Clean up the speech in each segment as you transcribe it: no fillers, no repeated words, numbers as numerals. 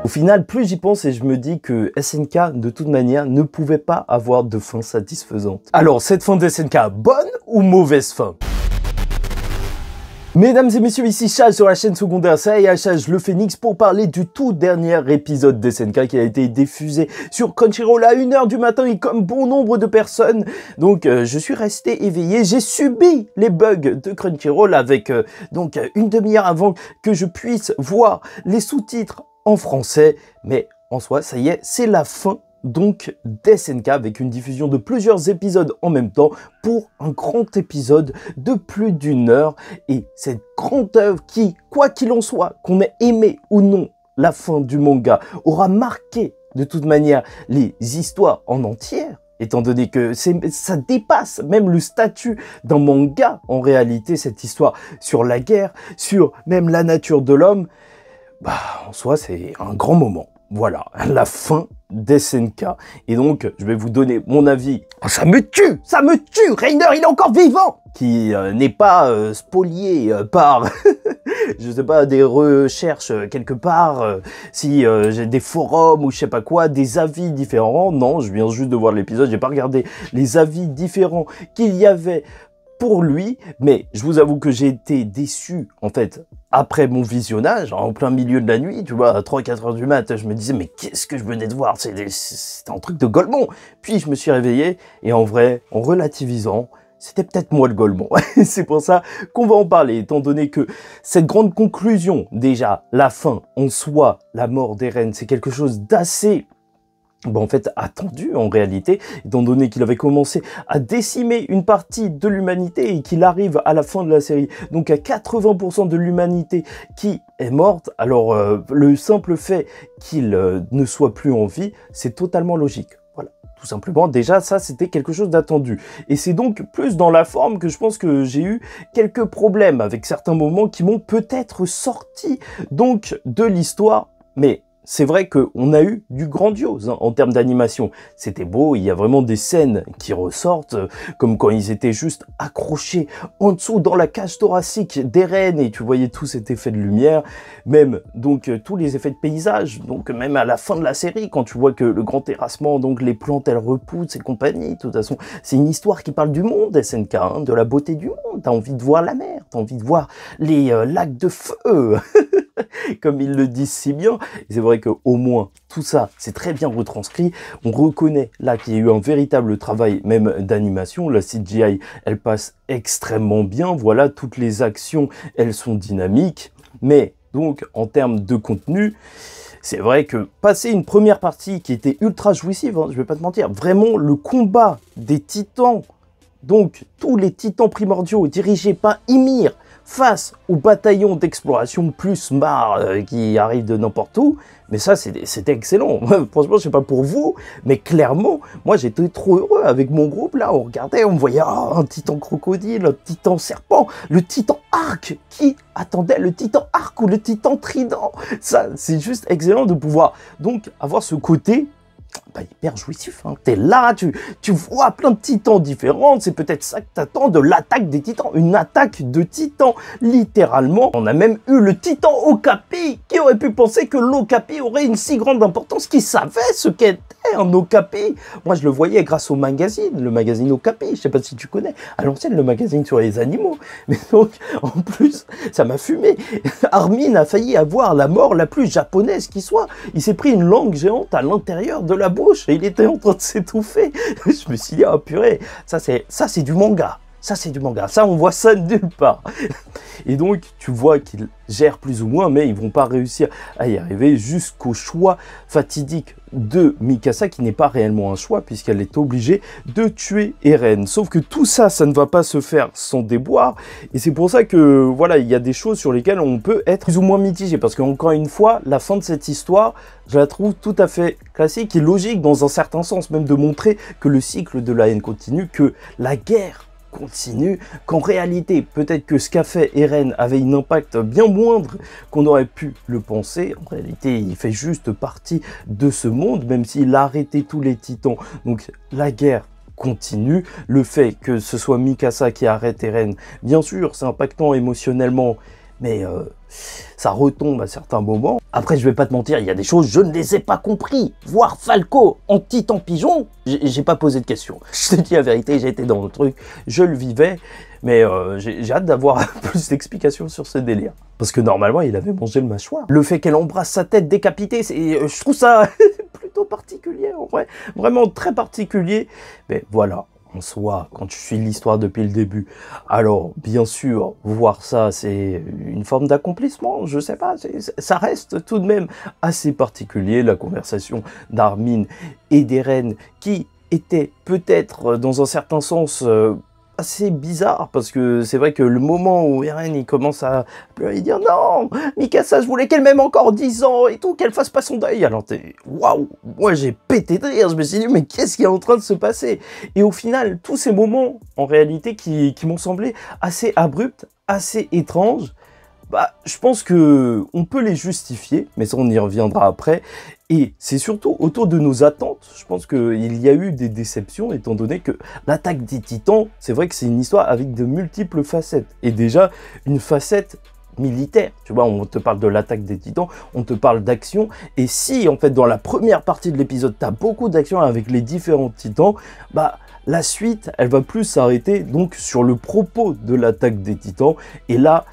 Au final, plus j'y pense et je me dis que SNK, de toute manière, ne pouvait pas avoir de fin satisfaisante. Alors, cette fin de SNK, bonne ou mauvaise fin? Mesdames et messieurs, ici Chaz sur la chaîne secondaire Chaz le Phénix pour parler du tout dernier épisode d'SNK qui a été diffusé sur Crunchyroll à 1 h du matin et comme bon nombre de personnes. Donc je suis resté éveillé, j'ai subi les bugs de Crunchyroll avec une demi-heure avant que je puisse voir les sous-titres en français. Mais en soi, ça y est, c'est la fin donc d'SNK avec une diffusion de plusieurs épisodes en même temps pour un grand épisode de plus d'1 heure et cette grande œuvre qui, quoi qu'il en soit, qu'on ait aimé ou non la fin du manga, aura marqué de toute manière les histoires en entière, étant donné que ça dépasse même le statut d'un manga en réalité, cette histoire sur la guerre, sur même la nature de l'homme, bah en soi c'est un grand moment. Voilà, la fin d'SNK. Et donc, je vais vous donner mon avis. Oh, ça me tue, Reiner, il est encore vivant! Qui n'est pas spolié par, je sais pas, des recherches quelque part, si j'ai des forums ou je sais pas quoi, des avis différents. Non, je viens juste de voir l'épisode, j'ai pas regardé les avis différents qu'il y avait pour lui, mais je vous avoue que j'ai été déçu, en fait, après mon visionnage, en plein milieu de la nuit, tu vois, à 3-4 heures du mat, je me disais, mais qu'est-ce que je venais de voir? C'était un truc de Golemon. Puis je me suis réveillé, et en vrai, en relativisant, c'était peut-être moi le Golemon. C'est pour ça qu'on va en parler, étant donné que cette grande conclusion, déjà, la fin, en soi, la mort d'Eren, c'est quelque chose d'assez en fait, attendu en réalité, étant donné qu'il avait commencé à décimer une partie de l'humanité et qu'il arrive à la fin de la série, donc à 80% de l'humanité qui est morte, alors le simple fait qu'il ne soit plus en vie, c'est totalement logique. Voilà, tout simplement, déjà ça c'était quelque chose d'attendu. Et c'est donc plus dans la forme que je pense que j'ai eu quelques problèmes avec certains moments qui m'ont peut-être sorti donc de l'histoire, mais c'est vrai qu'on a eu du grandiose en termes d'animation. C'était beau, il y a vraiment des scènes qui ressortent, comme quand ils étaient juste accrochés en dessous dans la cage thoracique d'Eren et tu voyais tout cet effet de lumière, même donc tous les effets de paysage, donc même à la fin de la série, quand tu vois que le grand terrassement, donc les plantes elles repoussent et compagnie, de toute façon, c'est une histoire qui parle du monde SNK, de la beauté du monde, t'as envie de voir la mer, t'as envie de voir les lacs de feu comme ils le disent si bien. C'est vrai qu'au moins tout ça c'est très bien retranscrit, on reconnaît là qu'il y a eu un véritable travail même d'animation, la CGI elle passe extrêmement bien, voilà, toutes les actions elles sont dynamiques, mais donc en termes de contenu, c'est vrai que passer une première partie qui était ultra jouissive, je vais pas te mentir, vraiment le combat des titans, donc tous les titans primordiaux dirigés par Ymir, face au bataillon d'exploration plus Mar qui arrive de n'importe où, mais ça c'était excellent. Franchement, je sais pas pour vous, mais clairement, moi j'étais trop heureux avec mon groupe là, on regardait, on voyait un titan crocodile, un titan serpent, le titan arc, qui attendait le titan arc ou le titan trident. Ça, c'est juste excellent de pouvoir donc avoir ce côté hyper jouissif, hein. T'es là, tu vois plein de titans différents, c'est peut-être ça que t'attends de l'attaque des titans, une attaque de titans, littéralement. On a même eu le titan Okapi, qui aurait pu penser que l'Okapi aurait une si grande importance, qui savait ce qu'était un Okapi. Moi je le voyais grâce au magazine, le magazine Okapi, je sais pas si tu connais, à l'ancienne le magazine sur les animaux, mais donc en plus ça m'a fumé. Armin a failli avoir la mort la plus japonaise qui soit, il s'est pris une langue géante à l'intérieur de la bouche et il était en train de s'étouffer. Je me suis dit, ah purée, ça c'est du manga. Ça c'est du manga, ça on voit ça nulle part. Et donc tu vois qu'ils gèrent plus ou moins, mais ils vont pas réussir à y arriver jusqu'au choix fatidique de Mikasa, qui n'est pas réellement un choix puisqu'elle est obligée de tuer Eren. Sauf que tout ça, ça ne va pas se faire sans déboire, et c'est pour ça que voilà, il y a des choses sur lesquelles on peut être plus ou moins mitigé, parce qu'encore une fois, la fin de cette histoire, je la trouve tout à fait classique et logique dans un certain sens, même de montrer que le cycle de la haine continue, que la guerre continue, qu'en réalité, peut-être que ce qu'a fait Eren avait un impact bien moindre qu'on aurait pu le penser. En réalité, il fait juste partie de ce monde, même s'il a arrêté tous les titans. Donc la guerre continue. Le fait que ce soit Mikasa qui arrête Eren, bien sûr, c'est impactant émotionnellement, mais ça retombe à certains moments. Après, je vais pas te mentir, il y a des choses, je ne les ai pas compris. Voir Falco en titan pigeon, j'ai pas posé de questions. Je te dis la vérité, j'ai été dans le truc, je le vivais, mais j'ai hâte d'avoir plus d'explications sur ce délire. Parce que normalement, il avait mangé le mâchoire. Le fait qu'elle embrasse sa tête décapitée, je trouve ça plutôt particulier, en vrai. Vraiment très particulier. Mais voilà. En soi, quand tu suis l'histoire depuis le début, alors bien sûr, voir ça, c'est une forme d'accomplissement, je sais pas, ça reste tout de même assez particulier, la conversation d'Armin et d'Eren, qui était peut-être, dans un certain sens, assez bizarre, parce que c'est vrai que le moment où Eren il commence à pleurer, il dit non, Mikasa, je voulais qu'elle m'aime encore 10 ans et tout, qu'elle fasse pas son deuil. Alors t'es waouh, moi j'ai pété de rire, je me suis dit mais qu'est-ce qui est en train de se passer? Et au final, tous ces moments en réalité qui m'ont semblé assez abrupts, assez étranges, bah, je pense que on peut les justifier, mais ça on y reviendra après. Et c'est surtout autour de nos attentes. Je pense qu'il y a eu des déceptions, étant donné que l'attaque des Titans, c'est vrai que c'est une histoire avec de multiples facettes. Et déjà, une facette militaire. Tu vois, on te parle de l'attaque des Titans, on te parle d'action. Et si, en fait, dans la première partie de l'épisode, tu as beaucoup d'action avec les différents Titans, bah, la suite, elle va plus s'arrêter donc sur le propos de l'attaque des Titans. Et là,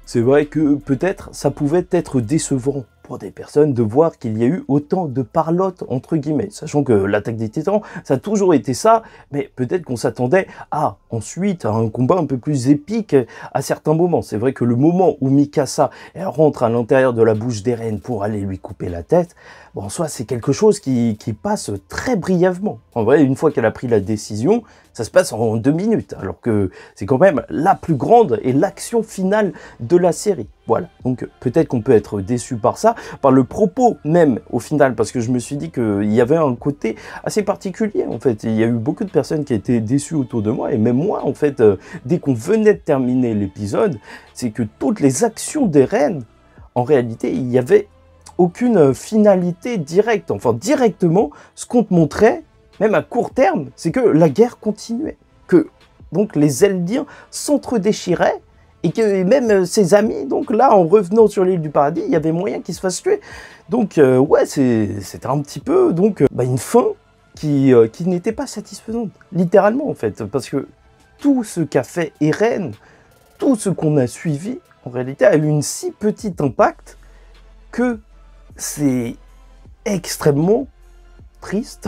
c'est vrai que peut-être ça pouvait être décevant pour des personnes de voir qu'il y a eu autant de parlotte entre guillemets, sachant que l'attaque des Titans, ça a toujours été ça, mais peut-être qu'on s'attendait à ensuite à un combat un peu plus épique à certains moments. C'est vrai que le moment où Mikasa elle rentre à l'intérieur de la bouche d'Eren pour aller lui couper la tête, bon, en soi c'est quelque chose qui passe très brièvement. En vrai, une fois qu'elle a pris la décision, ça se passe en 2 minutes, alors que c'est quand même la plus grande et l'action finale de la série. Voilà, donc peut-être qu'on peut être déçu par ça, par le propos même au final, parce que je me suis dit qu'il y avait un côté assez particulier en fait. Il y a eu beaucoup de personnes qui étaient déçues autour de moi, et même moi en fait, dès qu'on venait de terminer l'épisode, c'est que toutes les actions d'Eren, en réalité, il n'y avait aucune finalité directe. Enfin, directement, ce qu'on te montrait, même à court terme, c'est que la guerre continuait, que donc les Eldiens s'entre-déchiraient, et que même ses amis, donc là, en revenant sur l'île du paradis, il y avait moyen qu'ils se fassent tuer. Donc ouais, c'était un petit peu donc une fin qui n'était pas satisfaisante, littéralement en fait, parce que tout ce qu'a fait Eren, tout ce qu'on a suivi, en réalité, a eu une si petite impact que c'est extrêmement triste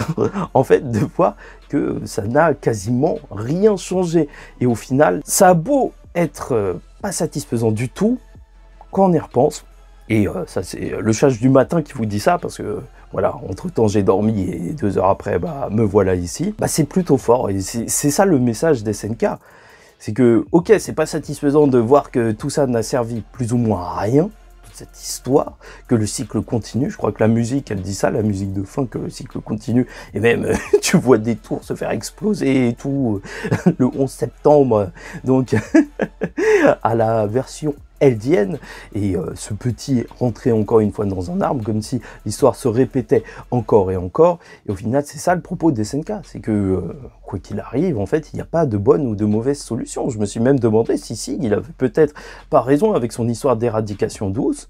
en fait de voir que ça n'a quasiment rien changé. Et au final, ça a beau être pas satisfaisant du tout quand on y repense. Et ça c'est le Chage du matin qui vous dit ça, parce que voilà, entre temps j'ai dormi et 2 heures après, bah me voilà ici. Bah c'est plutôt fort, et c'est ça le message des SNK. C'est que, ok, c'est pas satisfaisant de voir que tout ça n'a servi plus ou moins à rien, cette histoire, que le cycle continue. Je crois que la musique, elle dit ça, la musique de fin, que le cycle continue, et même tu vois des tours se faire exploser et tout, le 11 septembre, donc à la version eldienne, et ce petit rentrer encore une fois dans un arbre, comme si l'histoire se répétait encore et encore, et au final c'est ça le propos des SNK, c'est que quoi qu'il arrive, en fait il n'y a pas de bonne ou de mauvaise solution. Je me suis même demandé si Sig il avait peut-être pas raison avec son histoire d'éradication douce,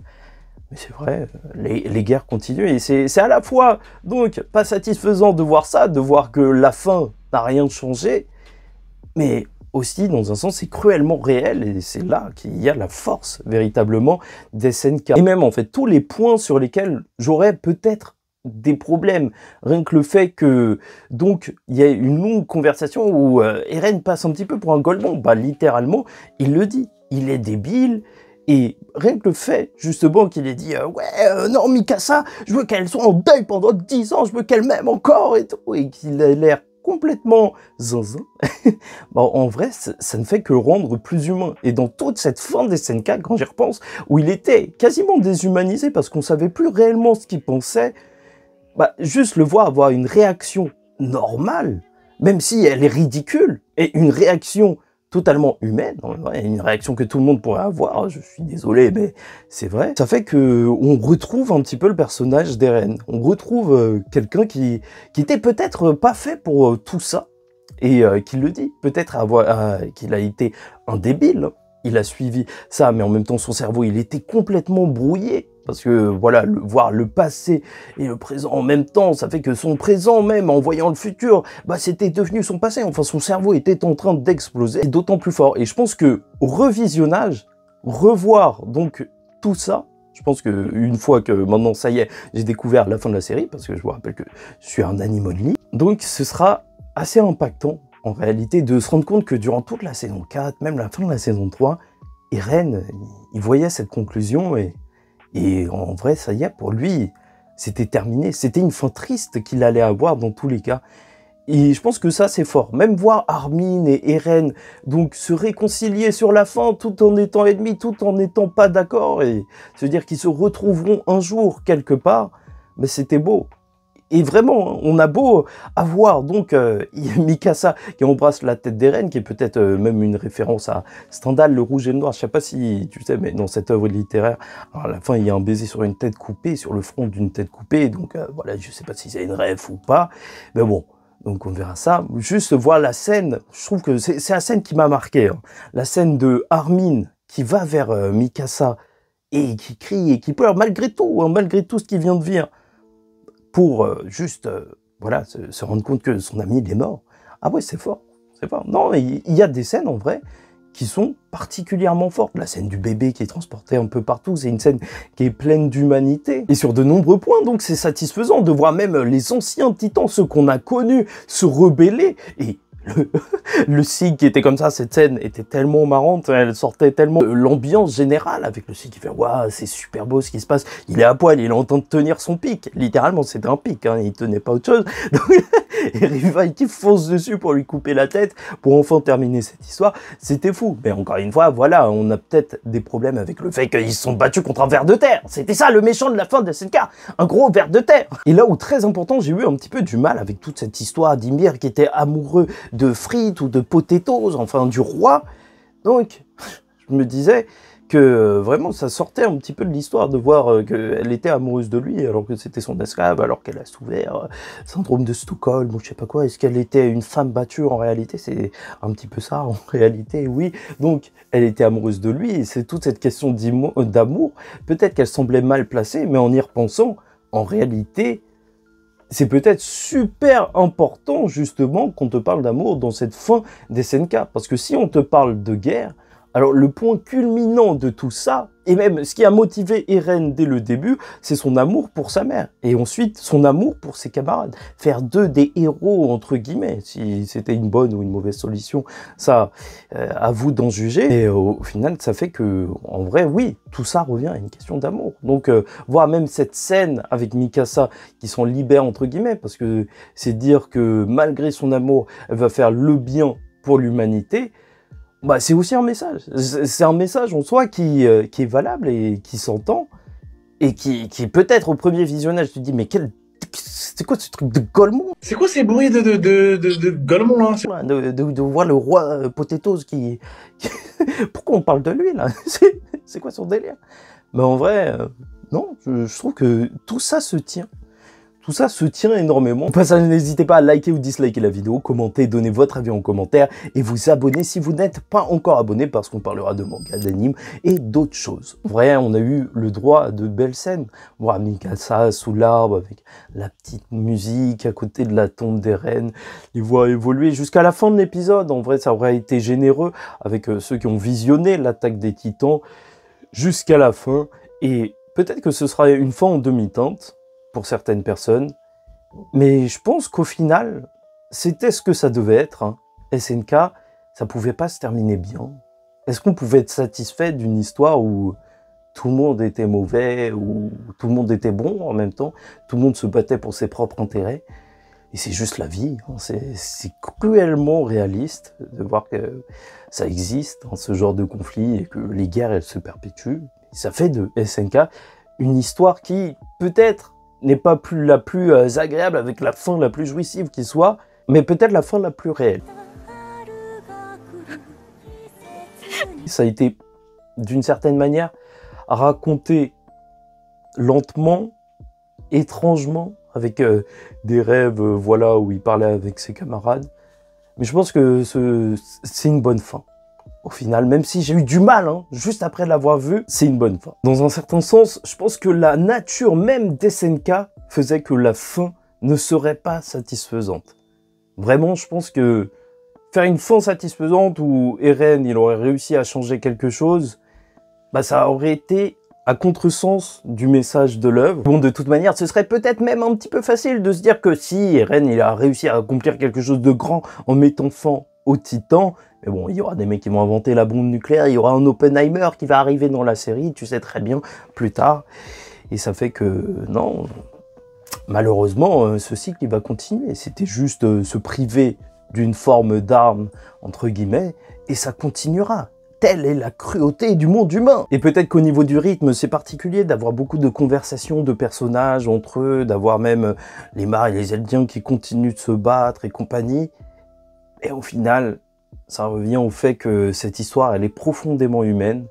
mais c'est vrai, les guerres continuent, et c'est à la fois donc pas satisfaisant de voir ça, de voir que la fin n'a rien changé, mais aussi, dans un sens, c'est cruellement réel, et c'est là qu'il y a la force, véritablement, des SNK. Et même, en fait, tous les points sur lesquels j'aurais peut-être des problèmes. Rien que le fait que, donc, il y a une longue conversation où Eren passe un petit peu pour un golemon. Bah, littéralement, il le dit. Il est débile. Et rien que le fait, justement, qu'il ait dit non, Mikasa, je veux qu'elle soit en deuil pendant 10 ans, je veux qu'elle m'aime encore et tout. Et qu'il a l'air complètement zinzin, bon, en vrai, ça ne fait que le rendre plus humain. Et dans toute cette fin des SNK, quand j'y repense, où il était quasiment déshumanisé parce qu'on savait plus réellement ce qu'il pensait, bah, juste le voir avoir une réaction normale, même si elle est ridicule, et une réaction totalement humaine, une réaction que tout le monde pourrait avoir, je suis désolé, mais c'est vrai. Ça fait que on retrouve un petit peu le personnage d'Eren. On retrouve quelqu'un qui était peut-être pas fait pour tout ça, et qui le dit. Peut-être qu'il a été un débile, il a suivi ça, mais en même temps son cerveau, il était complètement brouillé Parce que voilà, voir le passé et le présent en même temps, ça fait que son présent même, en voyant le futur, bah c'était devenu son passé. Enfin, son cerveau était en train d'exploser. C'est d'autant plus fort. Et je pense que au revisionnage, revoir donc tout ça, je pense que une fois que maintenant ça y est, j'ai découvert la fin de la série, parce que je vous rappelle que je suis un animal, donc ce sera assez impactant en réalité de se rendre compte que durant toute la saison 4, même la fin de la saison 3, Eren, il voyait cette conclusion et en vrai, ça y est, pour lui, c'était terminé. C'était une fin triste qu'il allait avoir dans tous les cas. Et je pense que ça, c'est fort. Même voir Armin et Eren donc se réconcilier sur la fin tout en étant ennemis, tout en n'étant pas d'accord, et se dire qu'ils se retrouveront un jour quelque part, mais c'était beau. Et vraiment, on a beau avoir donc Mikasa qui embrasse la tête d'Eren, qui est peut-être même une référence à Stendhal, le rouge et le noir. Je sais pas si tu sais, mais dans cette œuvre littéraire, alors à la fin, il y a un baiser sur une tête coupée, sur le front d'une tête coupée. Donc voilà, je sais pas si c'est une rêve ou pas. Mais bon, donc on verra ça. Juste voir la scène, je trouve que c'est la scène qui m'a marqué. Hein. La scène de Armin qui va vers Mikasa et qui crie et qui pleure malgré tout, hein, malgré tout ce qui vient de vivre, pour juste voilà, se rendre compte que son ami il est mort. Ah ouais, c'est fort, c'est fort. Non, il y a des scènes en vrai qui sont particulièrement fortes. La scène du bébé qui est transporté un peu partout, c'est une scène qui est pleine d'humanité. Et sur de nombreux points, donc c'est satisfaisant de voir même les anciens titans, ceux qu'on a connus, se rebeller. Et le SIG qui était comme ça, cette scène était tellement marrante, elle sortait tellement l'ambiance générale avec le SIG qui fait waouh, c'est super beau ce qui se passe, il est à poil, il est en train de tenir son pic, littéralement c'était un pic, hein, il tenait pas autre chose. Donc, et Rivail qui fonce dessus pour lui couper la tête, pour enfin terminer cette histoire, c'était fou. Mais encore une fois, voilà, on a peut-être des problèmes avec le fait qu'ils se sont battus contre un ver de terre, c'était ça le méchant de la fin de SNK, un gros ver de terre. Et là où très important, j'ai eu un petit peu du mal avec toute cette histoire d'Ymir qui était amoureux de frites ou de potatoes, enfin du roi. Donc, je me disais que vraiment ça sortait un petit peu de l'histoire de voir qu'elle était amoureuse de lui alors que c'était son esclave, alors qu'elle a souffert syndrome de Stockholm ou je sais pas quoi. Est-ce qu'elle était une femme battue en réalité? C'est un petit peu ça en réalité, oui. Donc, elle était amoureuse de lui et c'est toute cette question d'amour. Peut-être qu'elle semblait mal placée, mais en y repensant, en réalité, c'est peut-être super important, justement, qu'on te parle d'amour dans cette fin des SNK. Parce que si on te parle de guerre, alors le point culminant de tout ça, et même ce qui a motivé Eren dès le début, c'est son amour pour sa mère. Et ensuite, son amour pour ses camarades. Faire d'eux des héros, entre guillemets, si c'était une bonne ou une mauvaise solution, ça, à vous d'en juger. Et au final, ça fait que, en vrai, oui, tout ça revient à une question d'amour. Donc, voir même cette scène avec Mikasa qui s'en libère, entre guillemets, parce que c'est dire que malgré son amour, elle va faire le bien pour l'humanité. Bah, c'est aussi un message. C'est un message en soi qui est valable et qui s'entend. Et qui peut-être au premier visionnage, tu te dis, mais c'est quoi ce truc de Golemon? C'est quoi ces bruits de Golemon là? De voir le roi Potatoes qui... Pourquoi on parle de lui là? C'est quoi son délire? Mais en vrai, non, je trouve que tout ça se tient. Tout ça se tient énormément. Au passage, n'hésitez pas à liker ou disliker la vidéo, commenter, donner votre avis en commentaire et vous abonner si vous n'êtes pas encore abonné parce qu'on parlera de manga, d'anime et d'autres choses. En vrai, on a eu le droit de belles scènes. Voir Mikasa sous l'arbre avec la petite musique à côté de la tombe d'Eren, les voir évoluer jusqu'à la fin de l'épisode. En vrai, ça aurait été généreux avec ceux qui ont visionné l'attaque des Titans jusqu'à la fin. Et peut-être que ce sera une fin en demi-teinte pour certaines personnes, mais je pense qu'au final, c'était ce que ça devait être. Hein. SNK, ça pouvait pas se terminer bien. Est-ce qu'on pouvait être satisfait d'une histoire où tout le monde était mauvais, où tout le monde était bon en même temps, tout le monde se battait pour ses propres intérêts, et c'est juste la vie. Hein. C'est cruellement réaliste de voir que ça existe, hein, ce genre de conflit, et que les guerres, elles se perpétuent. Et ça fait de SNK une histoire qui, peut-être, n'est pas la plus agréable avec la fin la plus jouissive qui soit, mais peut-être la fin la plus réelle. Ça a été, d'une certaine manière, raconté lentement, étrangement, avec des rêves, voilà, où il parlait avec ses camarades. Mais je pense que c'est une bonne fin. au final, même si j'ai eu du mal, hein, juste après l'avoir vu, c'est une bonne fin. Dans un certain sens, je pense que la nature même d'SNK faisait que la fin ne serait pas satisfaisante. Vraiment, je pense que faire une fin satisfaisante où Eren, il aurait réussi à changer quelque chose, bah ça aurait été à contresens du message de l'œuvre. Bon, de toute manière, ce serait peut-être même un petit peu facile de se dire que si Eren, il a réussi à accomplir quelque chose de grand en mettant fin au Titan, mais bon, il y aura des mecs qui vont inventer la bombe nucléaire, il y aura un Oppenheimer qui va arriver dans la série, tu sais très bien, plus tard. Et ça fait que, non, malheureusement, ce cycle, il va continuer. C'était juste se priver d'une forme d'arme, entre guillemets, et ça continuera. Telle est la cruauté du monde humain. Et peut-être qu'au niveau du rythme, c'est particulier d'avoir beaucoup de conversations de personnages entre eux, d'avoir même les Mars et les Eldiens qui continuent de se battre et compagnie. Et au final, ça revient au fait que cette histoire, elle est profondément humaine.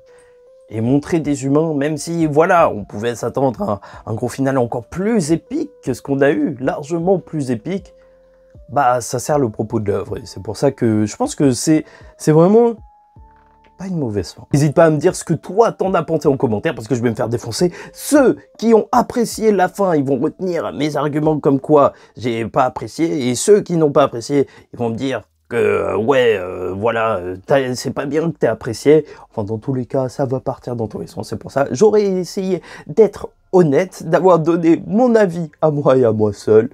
Et montrer des humains, même si, voilà, on pouvait s'attendre à un gros final encore plus épique que ce qu'on a eu, largement plus épique, bah ça sert le propos de l'œuvre. Et c'est pour ça que je pense que c'est vraiment pas une mauvaise fin. N'hésite pas à me dire ce que toi t'en as pensé en commentaire, parce que je vais me faire défoncer. Ceux qui ont apprécié la fin, ils vont retenir mes arguments comme quoi j'ai pas apprécié, et ceux qui n'ont pas apprécié, ils vont me dire que ouais, voilà, c'est pas bien que t'aies apprécié. Enfin, dans tous les cas, ça va partir dans tous les sens. C'est pour ça, j'aurais essayé d'être honnête, d'avoir donné mon avis à moi et à moi seul.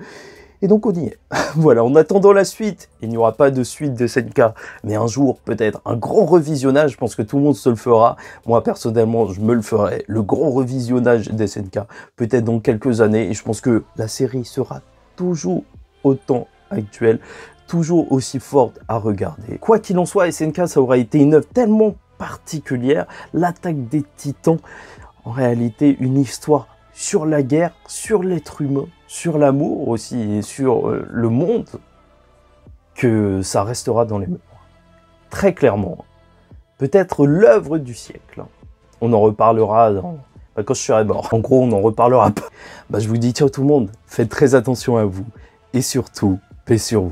Et donc on y est. Voilà, en attendant la suite, il n'y aura pas de suite de SNK, mais un jour peut-être un grand revisionnage, je pense que tout le monde se le fera. Moi personnellement, je me le ferai, le grand revisionnage des SNK, peut-être dans quelques années, et je pense que la série sera toujours autant actuelle, toujours aussi forte à regarder. Quoi qu'il en soit, SNK, ça aura été une œuvre tellement particulière, l'attaque des titans, en réalité une histoire sur la guerre, sur l'être humain, sur l'amour aussi, et sur le monde, que ça restera dans les mémoires. Très clairement. Peut-être l'œuvre du siècle. On en reparlera quand je serai mort. En gros, on en reparlera pas. Je vous dis ciao tout le monde, faites très attention à vous, et surtout, paix sur vous.